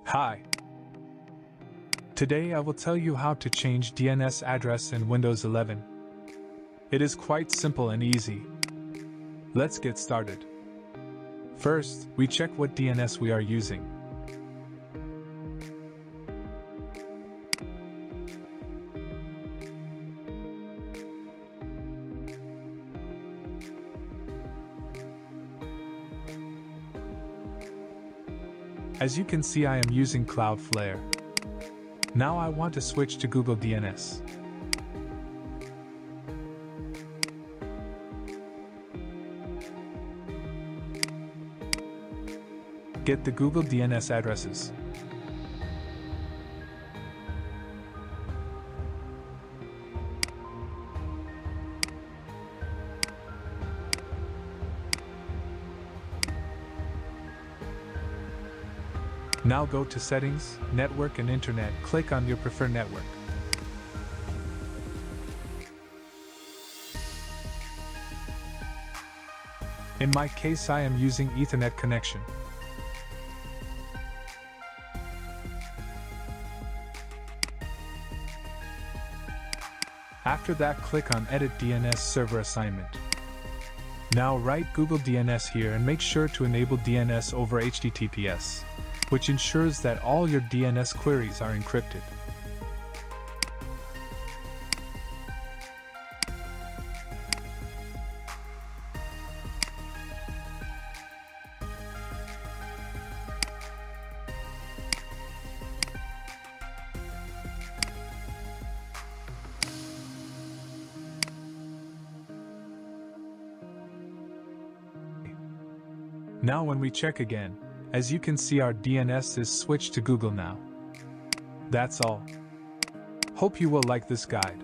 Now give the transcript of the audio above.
Hi. Today I will tell you how to change DNS address in Windows 11. It is quite simple and easy. Let's get started. First, we check what DNS we are using. As you can see, I am using Cloudflare. Now I want to switch to Google DNS. Get the Google DNS addresses. Now go to Settings, Network and Internet. Click on your preferred network. In my case, I am using Ethernet connection. After that, click on Edit DNS Server Assignment. Now write Google DNS here and make sure to enable DNS over HTTPS, which ensures that all your DNS queries are encrypted. Now when we check again, as you can see, our DNS is switched to Google now. That's all. Hope you will like this guide.